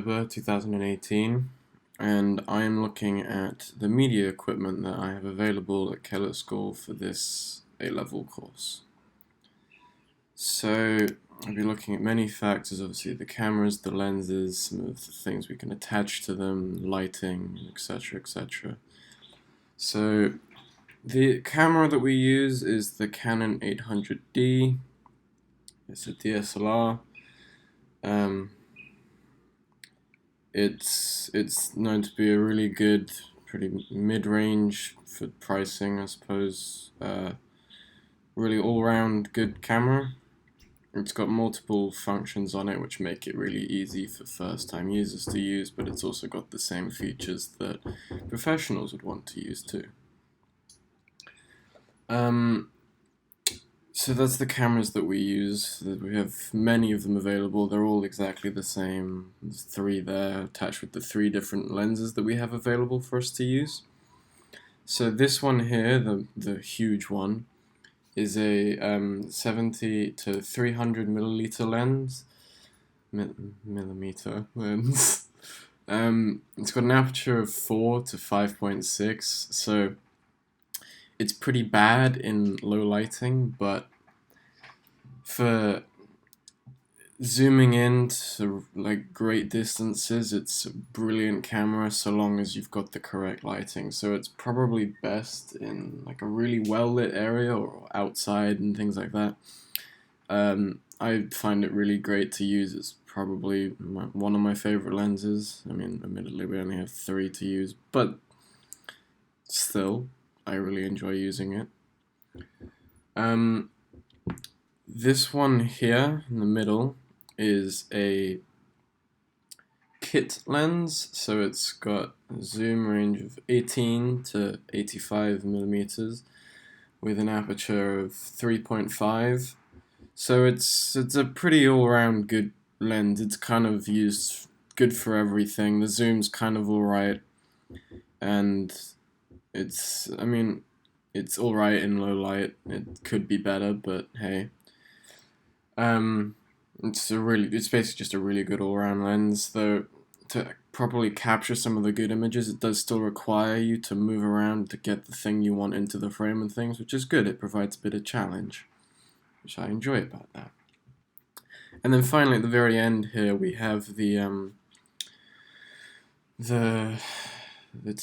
October 2018, and I am looking at the media equipment that I have available at Keller School for this A-level course. So I'll be looking at many factors, obviously the cameras, the lenses, some of the things we can attach to them, lighting, etc, etc. So the camera that we use is the Canon 800D. It's a DSLR. It's known to be a really good, pretty mid-range for pricing, I suppose. Really all-round good camera. It's got multiple functions on it which make it really easy for first-time users to use, but it's also got the same features that professionals would want to use too. So that's the cameras that we use. We have many of them available. They're all exactly the same. There's three there attached with the three different lenses that we have available for us to use. So this one here, the huge one, is a 70 to 300 milliliter lens. Millimeter lens. It's got an aperture of 4 to 5.6, so it's pretty bad in low lighting, but for zooming in to like great distances, it's a brilliant camera so long as you've got the correct lighting. So it's probably best in like a really well lit area or outside and things like that. I find it really great to use. It's probably one of my favorite lenses. I mean, admittedly we only have 3 to use, but still, I really enjoy using it. This one here in the middle is a kit lens, so it's got a zoom range of 18 to 85 millimeters with an aperture of 3.5. So it's a pretty all-round good lens. It's kind of used good for everything. The zoom's kind of alright, and I mean, it's alright in low light. It could be better, but hey. It's basically just a really good all-round lens, though to properly capture some of the good images, it does still require you to move around to get the thing you want into the frame and things, which is good. It provides a bit of challenge, which I enjoy about that. And then finally, at the very end here, we have it's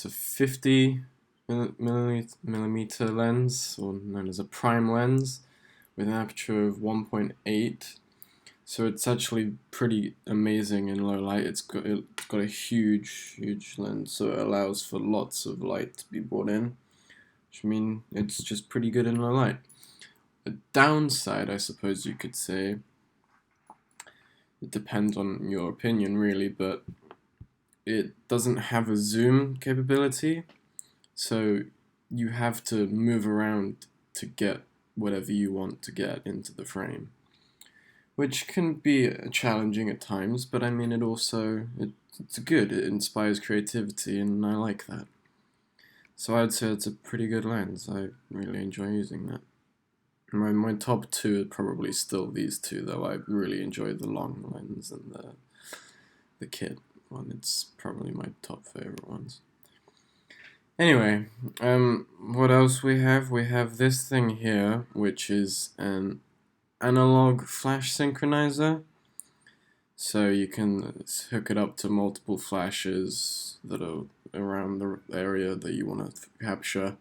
a 50 millimeter lens, or known as a prime lens, with an aperture of 1.8. So it's actually pretty amazing in low light. It's got a huge lens, so it allows for lots of light to be brought in, which means it's just pretty good in low light. The downside, I suppose you could say, it depends on your opinion really, but it doesn't have a zoom capability, so you have to move around to get whatever you want to get into the frame, which can be challenging at times, but I mean it's good, it inspires creativity, and I like that. So I'd say it's a pretty good lens. I really enjoy using that. My top 2 are probably still these two, though. I really enjoy the long lens and the kit one. It's probably my top favorite ones. Anyway, what else we have? We have this thing here, which is an analog flash synchronizer. So you can hook it up to multiple flashes that are around the area that you want to capture.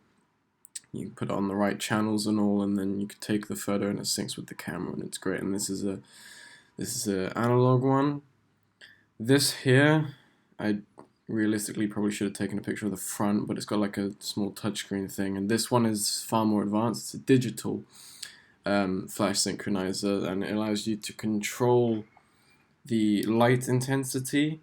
You can put it on the right channels and all, and then you can take the photo and it syncs with the camera, and it's great. And this is a analog one. This here, I realistically probably should have taken a picture of the front, but it's got like a small touchscreen thing. And this one is far more advanced. It's a digital flash synchronizer, and it allows you to control the light intensity.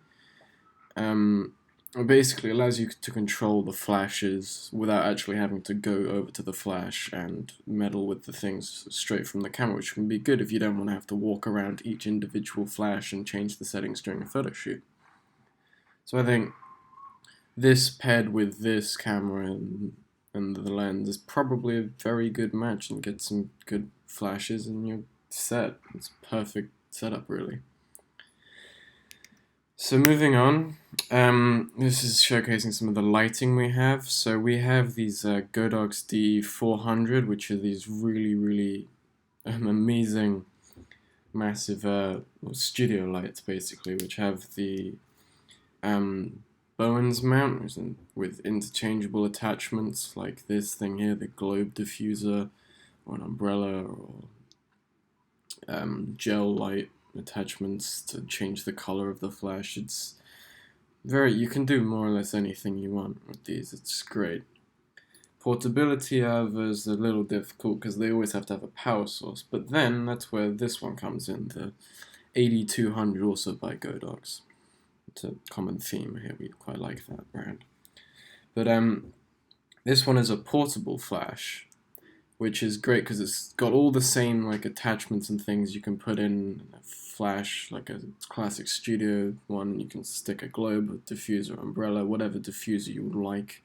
It basically allows you to control the flashes without actually having to go over to the flash and meddle with the things straight from the camera, which can be good if you don't want to have to walk around each individual flash and change the settings during a photo shoot. So I think this paired with this camera and the lens is probably a very good match, and get some good flashes and you're set. It's a perfect setup, really. So moving on, this is showcasing some of the lighting we have. So we have these Godox D400, which are these really amazing, massive studio lights, basically, which have the Bowens mount with interchangeable attachments like this thing here, the globe diffuser, or an umbrella, or gel light attachments to change the color of the flash. It's you can do more or less anything you want with these. It's great. Portability, however, is a little difficult because they always have to have a power source, but then that's where this one comes in, the 8200, also by Godox. It's a common theme here, we quite like that brand. But this one is a portable flash, which is great because it's got all the same like attachments and things you can put in a flash, like a classic studio one. You can stick a globe, a diffuser, umbrella, whatever diffuser you would like.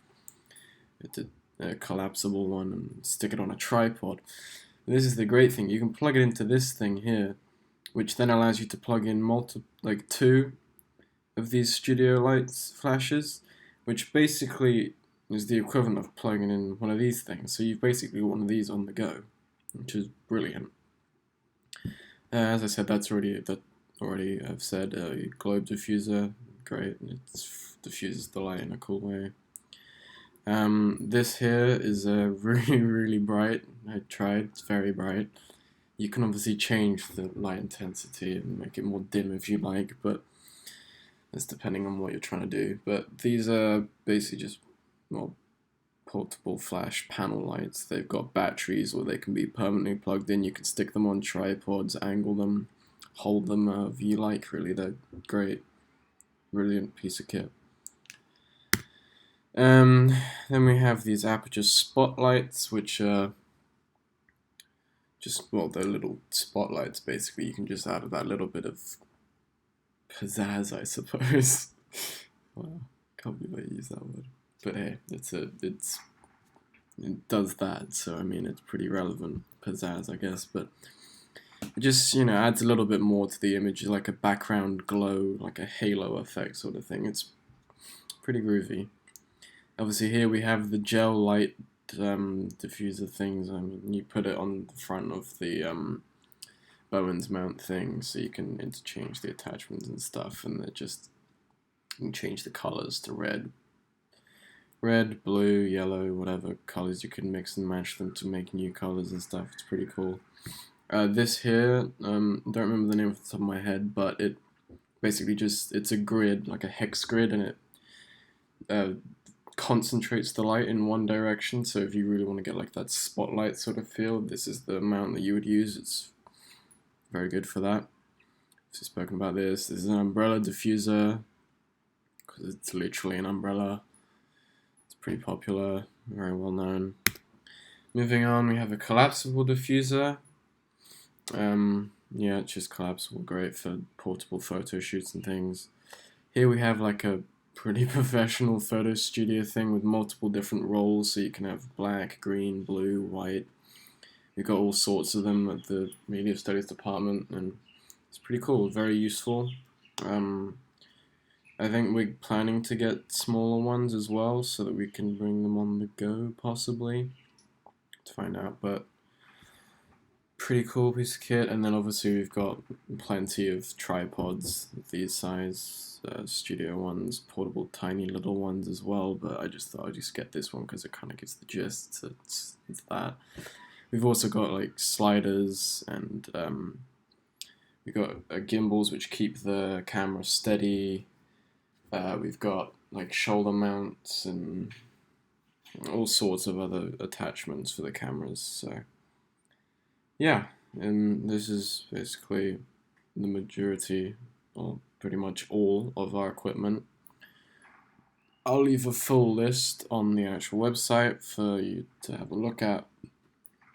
It's a collapsible one, and stick it on a tripod. This is the great thing. You can plug it into this thing here, which then allows you to plug in two of these studio lights flashes, which basically is the equivalent of plugging in one of these things. So you've basically got one of these on the go, which is brilliant. As I said, I've said globe diffuser, great. It diffuses the light in a cool way. This here is really bright. I tried, it's very bright. You can obviously change the light intensity and make it more dim if you like, but that's depending on what you're trying to do. But these are basically just portable flash panel lights. They've got batteries, or they can be permanently plugged in. You can stick them on tripods, angle them, hold them if you like, really. They're great. Brilliant piece of kit. Then we have these Aputure spotlights, which are they're little spotlights, basically. You can just add that little bit of pizzazz, I suppose. Wow, can't believe I used that word. But hey, it does that, so I mean it's pretty relevant, pizzazz, I guess. But it just adds a little bit more to the image, like a background glow, like a halo effect sort of thing. It's pretty groovy. Obviously here we have the gel light diffuser things. I mean, you put it on the front of the Bowens mount thing, so you can interchange the attachments and stuff, and you can change the colors to red, blue, yellow, whatever colors. You can mix and match them to make new colors and stuff. It's pretty cool. This here, don't remember the name off the top of my head, but it basically it's a grid, like a hex grid, and it concentrates the light in one direction. So if you really want to get like that spotlight sort of feel, this is the amount that you would use. It's very good for that. I've spoken about this. This is an umbrella diffuser, because it's literally an umbrella. It's pretty popular, very well known. Moving on, we have a collapsible diffuser. Yeah, it's just collapsible, great for portable photo shoots and things. Here we have like a pretty professional photo studio thing with multiple different rolls, so you can have black, green, blue, white. We've got all sorts of them at the Media Studies department, and it's pretty cool, very useful. I think we're planning to get smaller ones as well, so that we can bring them on the go, possibly, to find out, but pretty cool piece of kit. And then obviously we've got plenty of tripods of these size, studio ones, portable tiny little ones as well, but I just thought I'd just get this one because it kind of gives the gist. It's that. We've also got like sliders, and we've got gimbals which keep the camera steady. We've got like shoulder mounts and all sorts of other attachments for the cameras. So yeah, and this is basically the majority, or pretty much all, of our equipment. I'll leave a full list on the actual website for you to have a look at.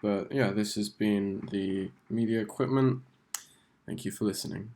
But yeah, this has been the media equipment. Thank you for listening.